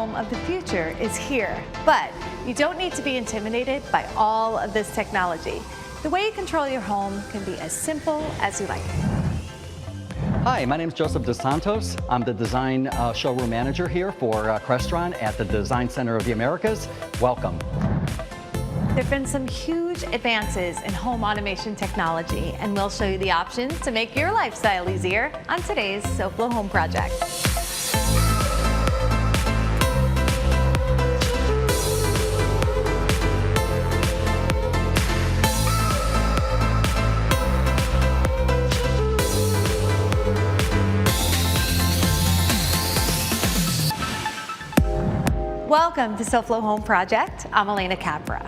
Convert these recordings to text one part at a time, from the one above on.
home of the future is here, but you don't need to be intimidated by all of this technology. The way you control your home can be as simple as you like. Hi, my name is Joseph DeSantos. I'm the design showroom manager here for Crestron at the Design Center of the Americas. Welcome. There have been some huge advances in home automation technology, and we'll show you the options to make your lifestyle easier on today's SoFlo Home Project. Welcome to SoFlo Home Project. I'm Alena Capra.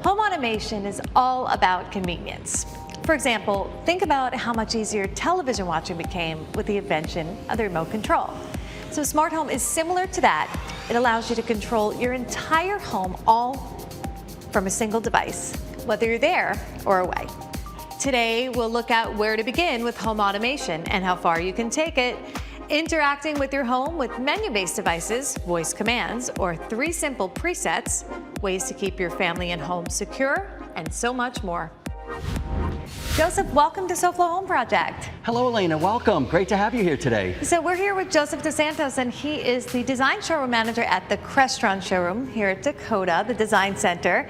Home automation is all about convenience. For example, think about how much easier television watching became with the invention of the remote control. So smart home is similar to that. It allows you to control your entire home all from a single device, whether you're there or away. Today, we'll look at where to begin with home automation and how far you can take it, interacting with your home with menu-based devices, voice commands, or 3 simple presets, ways to keep your family and home secure, and so much more. Joseph, welcome to SoFlo Home Project. Hello, Elena. Welcome. Great to have you here today. So we're here with Joseph DeSantos, and he is the design showroom manager at the Crestron showroom here at DCOTA, the design center.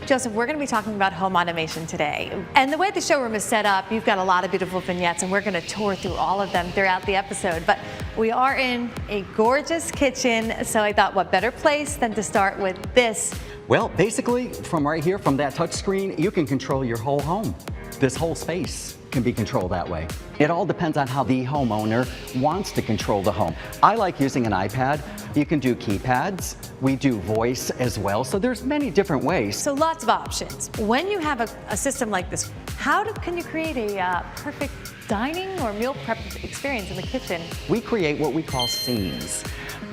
Joseph, we're going to be talking about home automation today. And the way the showroom is set up, you've got a lot of beautiful vignettes, and we're going to tour through all of them throughout the episode. But we are in a gorgeous kitchen, so I thought what better place than to start with this. Well, basically, from right here, from that touch screen, you can control your whole home. This whole space can be controlled that way. It all depends on how the homeowner wants to control the home. I like using an iPad. You can do keypads. We do voice as well. So there's many different ways. So lots of options. When you have a system like this, can you create a perfect dining or meal prep experience in the kitchen? We create what we call scenes.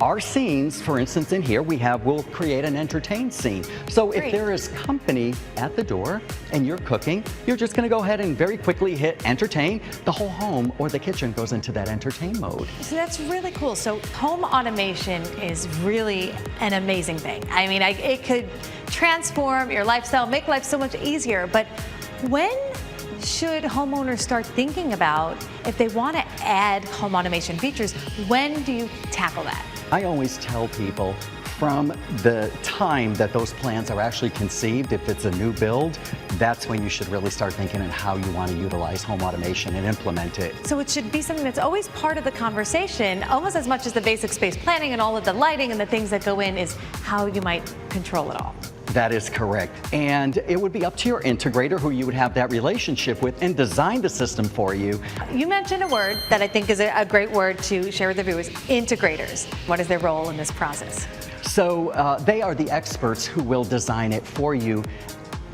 Our scenes, for instance, in here we'll create an entertain scene. So if there is company at the door and you're cooking, you're just going to go ahead and very quickly hit entertain. The whole home or the kitchen goes into that entertain mode. So that's really cool. So home automation is really an amazing thing. I mean, it could transform your lifestyle, make life so much easier. But when should homeowners start thinking about if they want to add home automation features? When do you tackle that? I always tell people from the time that those plans are actually conceived, if it's a new build, that's when you should really start thinking on how you want to utilize home automation and implement it. So it should be something that's always part of the conversation, almost as much as the basic space planning and all of the lighting and the things that go in, is how you might control it all. That is correct. And it would be up to your integrator who you would have that relationship with and design the system for you. You mentioned a word that I think is a great word to share with the viewers, integrators. What is their role in this process? So they are the experts who will design it for you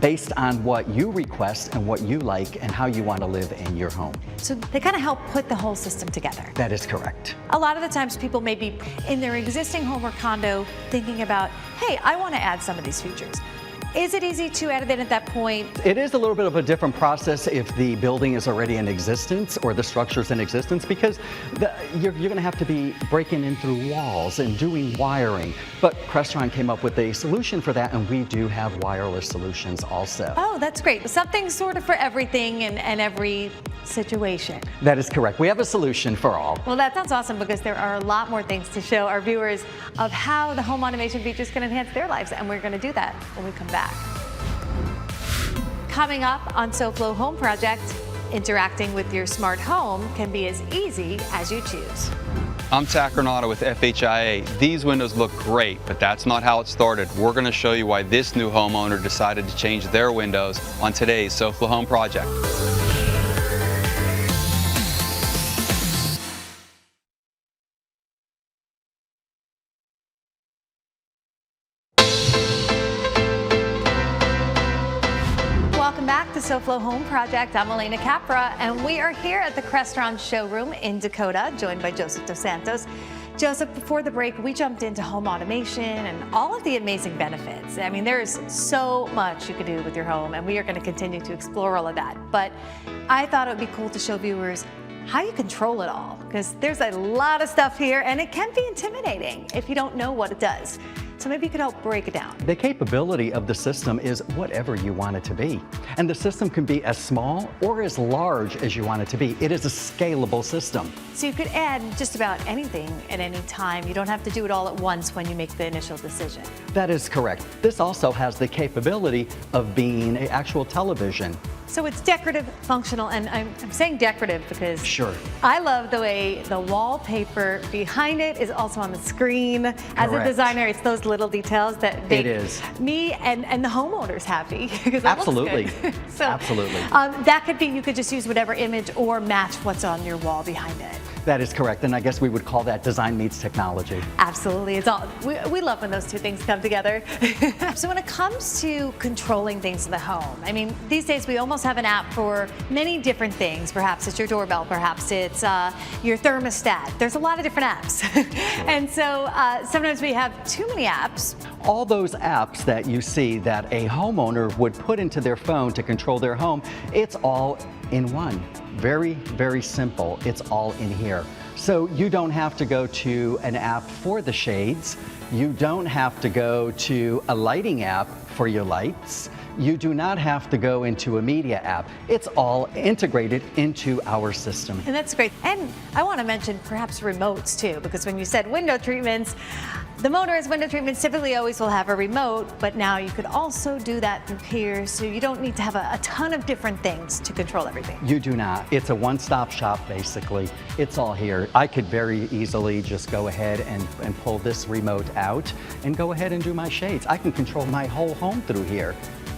based on what you request and what you like and how you want to live in your home. So they kind of help put the whole system together. That is correct. A lot of the times people may be in their existing home or condo thinking about, hey, I want to add some of these features. Is it easy to add it at that point? It is a little bit of a different process if the building is already in existence or the structure's in existence, because you're going to have to be breaking in through walls and doing wiring. But Crestron came up with a solution for that, and we do have wireless solutions also. Oh, that's great. Something sort of for everything and every situation. That is correct. We have a solution for all. Well, that sounds awesome, because there are a lot more things to show our viewers of how the home automation features can enhance their lives, and we're going to do that when we come back. Coming up on SoFlo Home Project, interacting with your smart home can be as easy as you choose. I'm Tacronauta with FHIA. These windows look great, but that's not how it started. We're going to show you why this new homeowner decided to change their windows on today's SoFlo Home Project. Back to SoFlo Home Project. I'm Alena Capra, and we are here at the Crestron showroom in DCOTA, joined by Joseph DeSantos. Joseph, before the break, we jumped into home automation and all of the amazing benefits. I mean, there's so much you can do with your home, and we are going to continue to explore all of that. But I thought it would be cool to show viewers how you control it all, because there's a lot of stuff here and it can be intimidating if you don't know what it does. So maybe you could help break it down. The capability of the system is whatever you want it to be. And the system can be as small or as large as you want it to be. It is a scalable system. So you could add just about anything at any time. You don't have to do it all at once when you make the initial decision. That is correct. This also has the capability of being an actual television. So it's decorative, functional, and I'm saying decorative because Sure. I love the way the wallpaper behind it is also on the screen. As a Correct. designer, it's those little details that make me and the homeowners happy. Because Absolutely. Looks good. So, Absolutely. That could be, you could just use whatever image or match what's on your wall behind it. That is correct. And I guess we would call that design meets technology. Absolutely. It's all, we love when those two things come together. So when it comes to controlling things in the home, I mean, these days we almost have an app for many different things. Perhaps it's your doorbell, perhaps it's your thermostat. There's a lot of different apps. And so sometimes we have too many apps. All those apps that you see that a homeowner would put into their phone to control their home, it's all in one. Very, very simple. It's all in here. So you don't have to go to an app for the shades. You don't have to go to a lighting app for your lights. You do not have to go into a media app. It's all integrated into our system. And that's great. And I want to mention perhaps remotes too, because when you said window treatments, the motorist window treatments typically always will have a remote, but now you could also do that through here, so you don't need to have a ton of different things to control everything. You do not. It's a one-stop shop, basically. It's all here. I could very easily just go ahead and pull this remote out and go ahead and do my shades. I can control my whole home through here.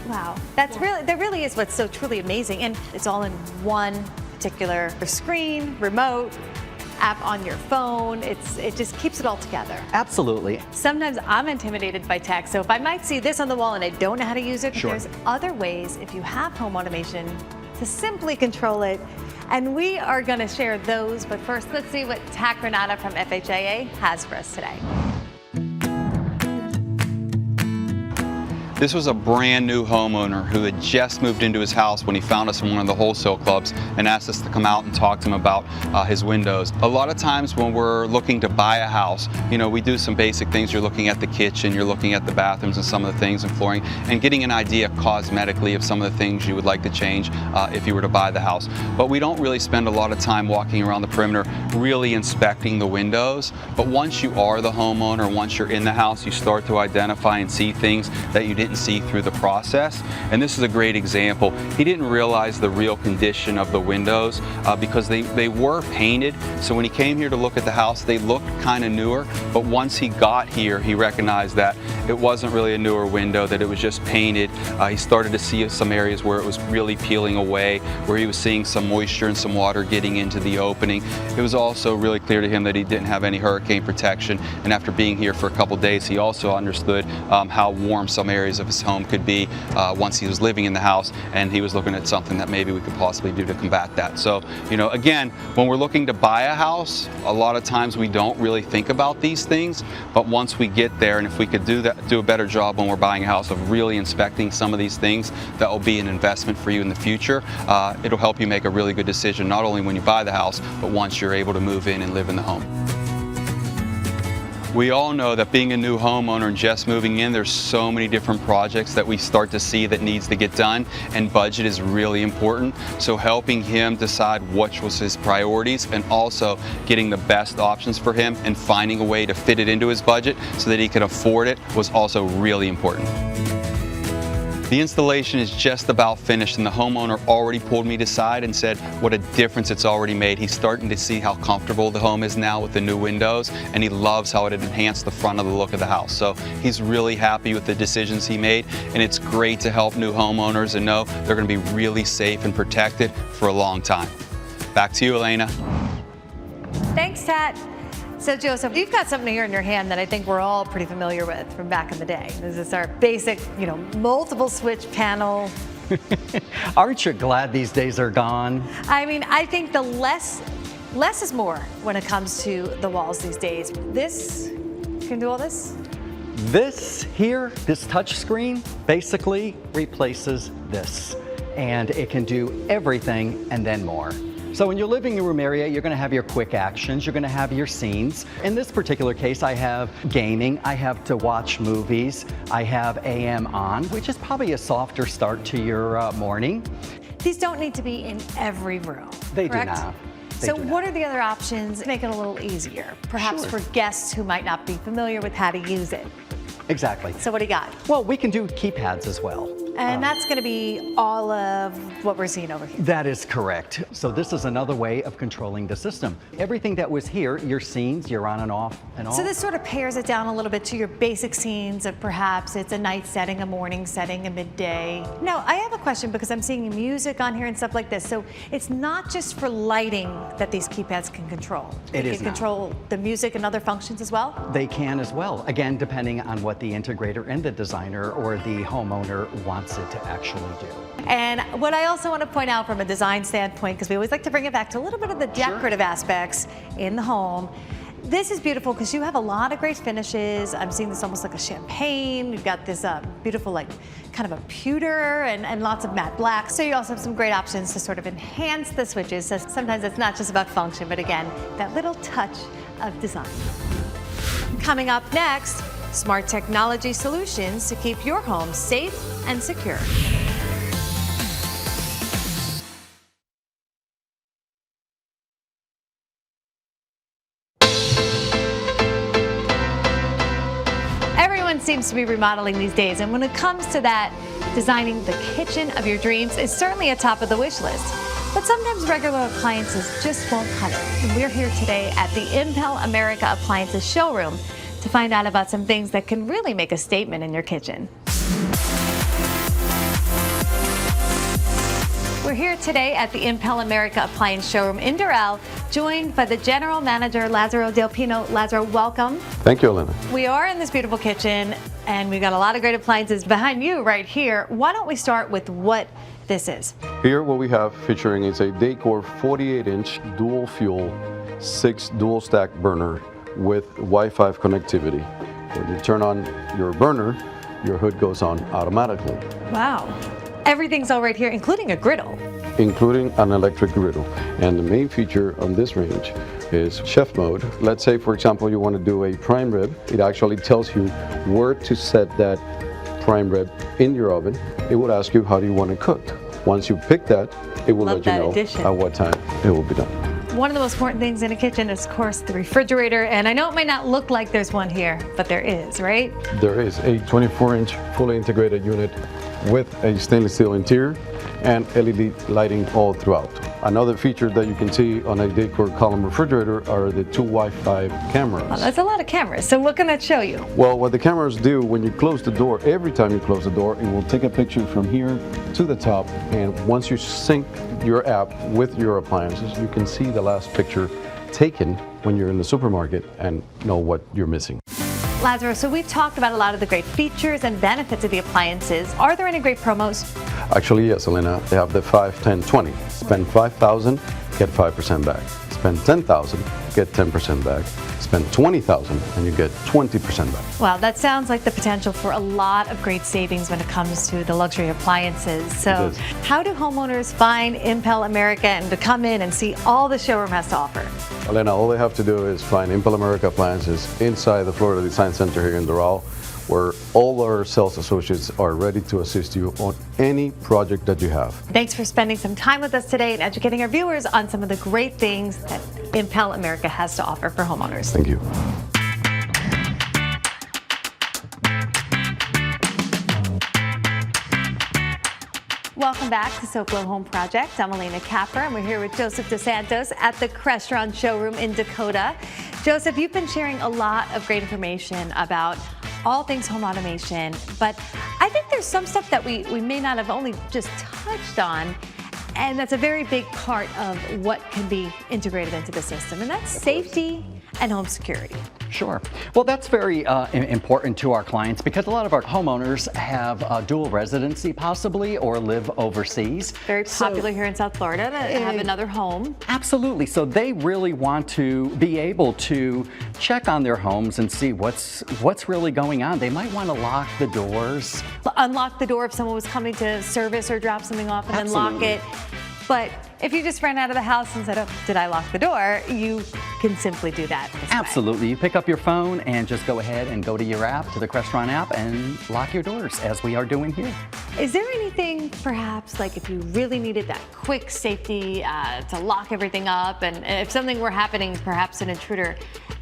Wow, that really is what's so truly amazing, and it's all in one particular screen, remote, app on your phone. It just keeps it all together. Absolutely. Sometimes I'm intimidated by tech, so if I might see this on the wall and I don't know how to use it, Sure. there's other ways, if you have home automation, to simply control it. And we are going to share those, but first let's see what Tac Renata from FHIA has for us today. This was a brand new homeowner who had just moved into his house when he found us in one of the wholesale clubs and asked us to come out and talk to him about his windows. A lot of times when we're looking to buy a house, you know, we do some basic things. You're looking at the kitchen, you're looking at the bathrooms and some of the things and flooring, and getting an idea cosmetically of some of the things you would like to change if you were to buy the house. But we don't really spend a lot of time walking around the perimeter really inspecting the windows. But once you are the homeowner, once you're in the house, you start to identify and see things that you didn't see through the process. And this is a great example. He didn't realize the real condition of the windows because they were painted. So when he came here to look at the house, they looked kind of newer. But once he got here, he recognized that it wasn't really a newer window, that it was just painted. He started to see some areas where it was really peeling away, where he was seeing some moisture and some water getting into the opening. It was also really clear to him that he didn't have any hurricane protection. And after being here for a couple days, he also understood how warm some areas of his home could be once he was living in the house, and he was looking at something that maybe we could possibly do to combat that. So, you know, again, when we're looking to buy a house, a lot of times we don't really think about these things, but once we get there, and if we could do a better job when we're buying a house of really inspecting some of these things, that will be an investment for you in the future. It'll help you make a really good decision, not only when you buy the house, but once you're able to move in and live in the home. We all know that being a new homeowner and just moving in, there's so many different projects that we start to see that needs to get done, and budget is really important. So helping him decide which was his priorities and also getting the best options for him and finding a way to fit it into his budget so that he can afford it was also really important. The installation is just about finished, and the homeowner already pulled me aside and said what a difference it's already made. He's starting to see how comfortable the home is now with the new windows, and he loves how it enhanced the front of the look of the house. So he's really happy with the decisions he made, and it's great to help new homeowners and know they're going to be really safe and protected for a long time. Back to you, Alena. Thanks, Tat. So Joseph, you've got something here in your hand that I think we're all pretty familiar with from back in the day. This is our basic, you know, multiple switch panel. Aren't you glad these days are gone? I mean, I think the less is more when it comes to the walls these days. This can do all this? This here, this touch screen, basically replaces this. And it can do everything and then more. So in your living room area, you're going to have your quick actions, you're going to have your scenes. In this particular case, I have gaming, I have to watch movies, I have AM on, which is probably a softer start to your morning. These don't need to be in every room, They correct? do not. They So do what not. are the other options to make it a little easier, perhaps Sure. for guests who might not be familiar with how to use it? Exactly. So what do you got? Well, we can do keypads as well. And that's going to be all of what we're seeing over here. That is correct. So this is another way of controlling the system. Everything that was here, your scenes, you're on and off and off. So this sort of pares it down a little bit to your basic scenes of perhaps it's a night setting, a morning setting, a midday. Now, I have a question because I'm seeing music on here and stuff like this. So it's not just for lighting that these keypads can control. It They is can not. control the music and other functions as well? They can as well, again, depending on what the integrator and the designer or the homeowner wants it to actually do. And what I also want to point out from a design standpoint, because we always like to bring it back to a little bit of the decorative aspects in the home. This is beautiful because you have a lot of great finishes. I'm seeing this almost like a champagne. You've got this beautiful, like, kind of a pewter and lots of matte black. So you also have some great options to sort of enhance the switches. So sometimes it's not just about function, but again, that little touch of design. Coming up next, smart technology solutions to keep your home safe and secure. Everyone seems to be remodeling these days, and when it comes to that, designing the kitchen of your dreams is certainly a top of the wish list. But sometimes regular appliances just won't cut it. And we're here today at the Impel America Appliances Showroom to find out about some things that can really make a statement in your kitchen. We're here today at the Impel America Appliance Showroom in Doral, joined by the General Manager, Lazzaro Del Pino. Lazzaro, welcome. Thank you, Elena. We are in this beautiful kitchen, and we've got a lot of great appliances behind you right here. Why don't we start with what this is? Here what we have featuring is a Decor 48-inch dual fuel 6 dual stack burner with Wi-Fi connectivity. When you turn on your burner, your hood goes on automatically, Wow. Everything's all right here, including a griddle. including an electric griddle. And the main feature on this range is chef mode. Let's say, for example, you want to do a prime rib. It actually tells you where to set that prime rib in your oven. It would ask you how do you want it cooked. Once you pick that, it will Love let you that know addition. at what time it will be done. One of the most important things in a kitchen is, of course, the refrigerator. And I know it might not look like there's one here, but there is, right? There is a 24-inch fully integrated unit with a stainless steel interior and LED lighting all throughout. Another feature that you can see on a Decor column refrigerator are the 2 Wi-Fi cameras. Well, that's a lot of cameras. So what can that show you? Well, what the cameras do when you close the door, every time you close the door, it will take a picture from here to the top, and once you sync your app with your appliances, you can see the last picture taken when you're in the supermarket and know what you're missing. Lazzaro, so we've talked about a lot of the great features and benefits of the appliances. Are there any great promos? Actually, yes, Elena. They have the 5, 10, 20. Spend $5,000, get 5% back. Spend $10,000, get 10% back. Spend $20,000 and you get 20% back. Wow, that sounds like the potential for a lot of great savings when it comes to the luxury appliances. So It is. how do homeowners find Impel America and to come in and see all the showroom has to offer? Elena, all they have to do is find Impel America Appliances inside the Florida Design Center here in Doral, where all our sales associates are ready to assist you on any project that you have. Thanks for spending some time with us today and educating our viewers on some of the great things that Impel America has to offer for homeowners. Thank you. Welcome back to SoFlo Home Project. I'm Alena Capra, and we're here with Joseph DeSantos at the Crestron Showroom in DCOTA. Joseph, you've been sharing a lot of great information about all things home automation, but I think there's some stuff that we may not have only just touched on, and that's a very big part of what can be integrated into the system, and that's safety and home security. Sure. Well, that's very important to our clients because a lot of our homeowners have dual residency possibly or live overseas. Very popular here in South Florida to have another home. Absolutely. So they really want to be able to check on their homes and see what's really going on. They might want to lock the doors. Unlock the door if someone was coming to service or drop something off and then lock Absolutely. it. But if you just ran out of the house and said, oh, did I lock the door? You can simply do that this way. Absolutely. You pick up your phone and just go ahead and go to your app, to the Crestron app, and lock your doors, as we are doing here. Is there anything, perhaps, like if you really needed that quick safety to lock everything up, and if something were happening, perhaps an intruder,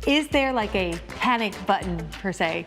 is there like a panic button, per se,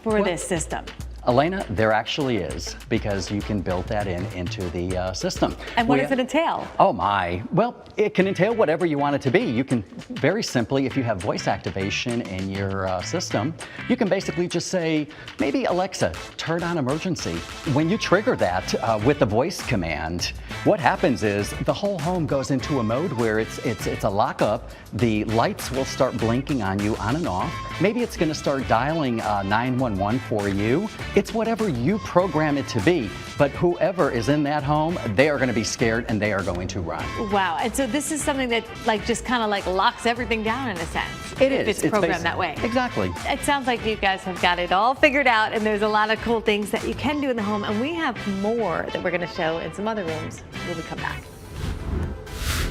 for this system? Alena, there actually is, because you can build that into the system. And what does it entail? Oh my, well, it can entail whatever you want it to be. You can very simply, if you have voice activation in your system, you can basically just say, maybe Alexa, turn on emergency. When you trigger that with the voice command, what happens is the whole home goes into a mode where it's a lockup. The lights will start blinking on you on and off. Maybe it's gonna start dialing 911 for you. It's whatever you program it to be, but whoever is in that home, they are going to be scared and they are going to run. Wow, and so this is something that just kind of locks everything down in a sense. It if is. it's programmed that way. Exactly. It sounds like you guys have got it all figured out, and there's a lot of cool things that you can do in the home, and we have more that we're going to show in some other rooms when we come back.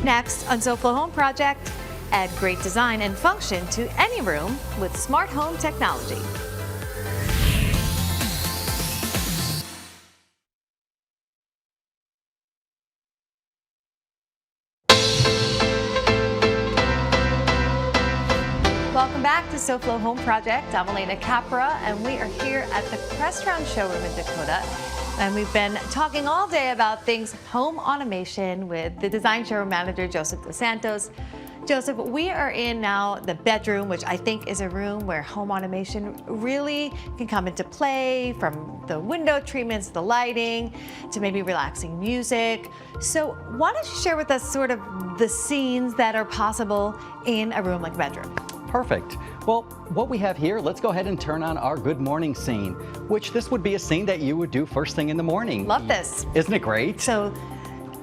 Next on SoFlo Home Project, add great design and function to any room with smart home technology. Welcome back to SoFlo Home Project. I'm Alena Capra, and we are here at the Crestron Showroom in DCOTA. And we've been talking all day about things home automation with the design showroom manager, Joseph Dos Santos. Joseph, we are in now the bedroom, which I think is a room where home automation really can come into play, from the window treatments, the lighting, to maybe relaxing music. So why don't you share with us sort of the scenes that are possible in a room like a bedroom? Perfect. Well, what we have here, let's go ahead and turn on our good morning scene, which this would be a scene that you would do first thing in the morning. Love this. Isn't it great? So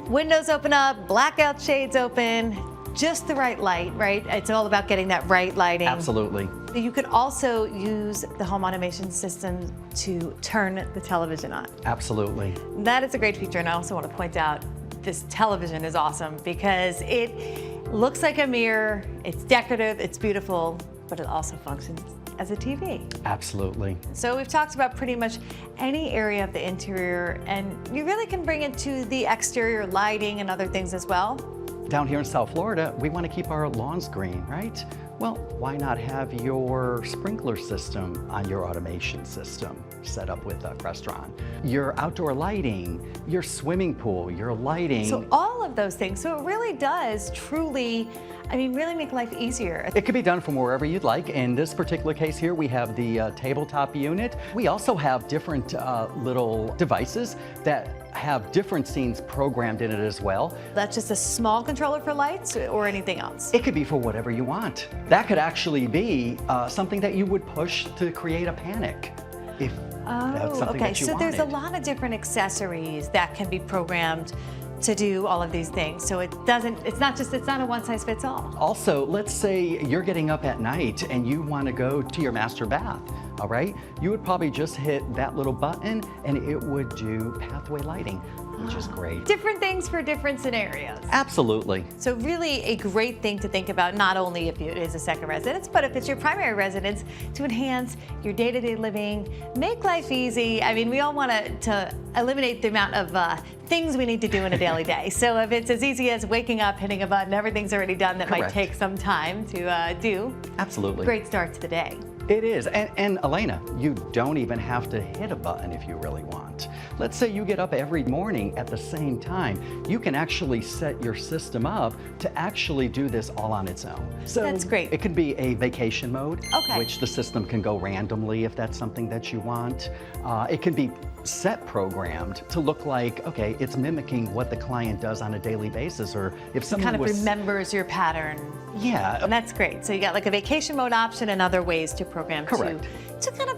windows open up, blackout shades open, just the right light, right? It's all about getting that right lighting. Absolutely. You could also use the home automation system to turn the television on. Absolutely. That is a great feature, and I also want to point out this television is awesome because it looks like a mirror, it's decorative, it's beautiful, but it also functions as a TV. Absolutely. So we've talked about pretty much any area of the interior, and you really can bring it to the exterior lighting and other things as well. Down here in South Florida, we want to keep our lawns green, right? Well, why not have your sprinkler system on your automation system set up with Crestron? Your outdoor lighting, your swimming pool, your lighting. So all of those things. So it really does truly, really make life easier. It could be done from wherever you'd like. In this particular case here, we have the tabletop unit. We also have different little devices that have different scenes programmed in it as well. That's just a small controller for lights or anything else? It could be for whatever you want. That could actually be something that you would push to create a panic if that's something that you wanted. So there's a lot of different accessories that can be programmed to do all of these things. So it's not a one size fits all. Also, let's say you're getting up at night and you want to go to your master bath, all right? You would probably just hit that little button and it would do pathway lighting, which is great. Different things for different scenarios. Absolutely. So really a great thing to think about, not only if it is a second residence, but if it's your primary residence, to enhance your day-to-day living, make life easy. We all want to eliminate the amount of things we need to do in a daily day. So if it's as easy as waking up, hitting a button, everything's already done, that Correct. might take some time to do. Absolutely. Great start to the day. It is, and Alena, you don't even have to hit a button if you really want. Let's say you get up every morning at the same time. You can actually set your system up to actually do this all on its own. So That's great. It could be a vacation mode, Okay. which the system can go randomly if that's something that you want. It can be set programmed to look like, okay, it's mimicking what the client does on a daily basis, or if someone Kind of remembers your pattern. Yeah. And that's great. So you got like a vacation mode option and other ways to program Correct. to kind of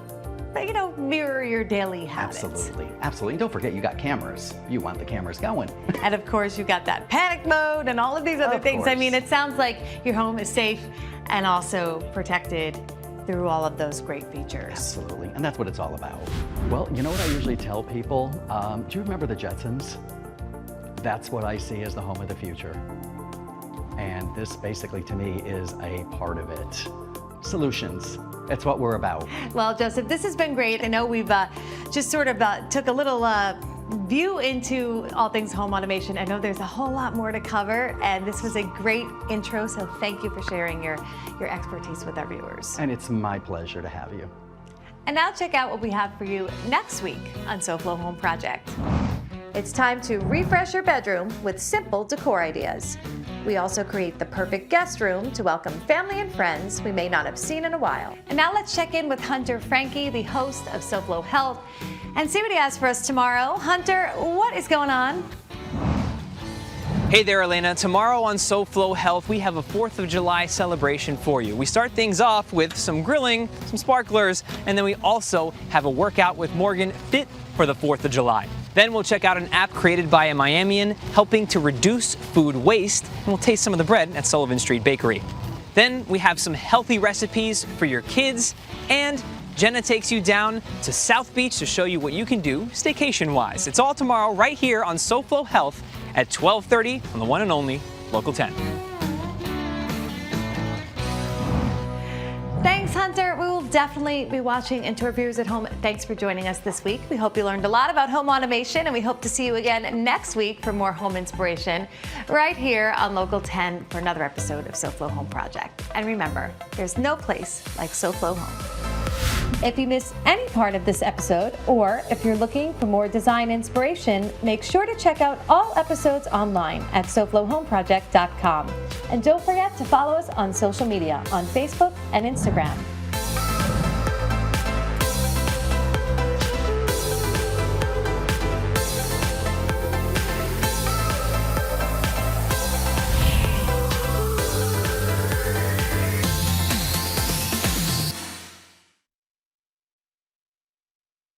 mirror your daily habits. Absolutely, absolutely. And don't forget, you got cameras. You want the cameras going. And of course, you've got that panic mode and all of these other Of things. course. It sounds like your home is safe and also protected through all of those great features. Absolutely, and that's what it's all about. Well, you know what I usually tell people? Do you remember the Jetsons? That's what I see as the home of the future. And this basically to me is a part of it. Solutions. It's what we're about. Well, Joseph, this has been great. I know we've just sort of took a little view into all things home automation. I know there's a whole lot more to cover, and this was a great intro, so thank you for sharing your expertise with our viewers. And it's my pleasure to have you. And now check out what we have for you next week on SoFlo Home Project. It's time to refresh your bedroom with simple decor ideas. We also create the perfect guest room to welcome family and friends we may not have seen in a while. And now let's check in with Hunter Franke, the host of SoFlo Health, and see what he has for us tomorrow. Hunter, what is going on? Hey there, Alena. Tomorrow on SoFlo Health, we have a 4th of July celebration for you. We start things off with some grilling, some sparklers, and then we also have a workout with Morgan fit for the 4th of July. Then we'll check out an app created by a Miamian helping to reduce food waste, and we'll taste some of the bread at Sullivan Street Bakery. Then we have some healthy recipes for your kids, and Jenna takes you down to South Beach to show you what you can do staycation-wise. It's all tomorrow right here on SoFlo Health at 12:30 on the one and only Local 10. Thanks, Hunter. We will definitely be watching, and to our viewers at home, thanks for joining us this week. We hope you learned a lot about home automation, and we hope to see you again next week for more home inspiration right here on Local 10 for another episode of SoFlo Home Project. And remember, there's no place like SoFlo Home. If you missed any part of this episode, or if you're looking for more design inspiration, make sure to check out all episodes online at SoFloHomeProject.com. And don't forget to follow us on social media on Facebook and Instagram.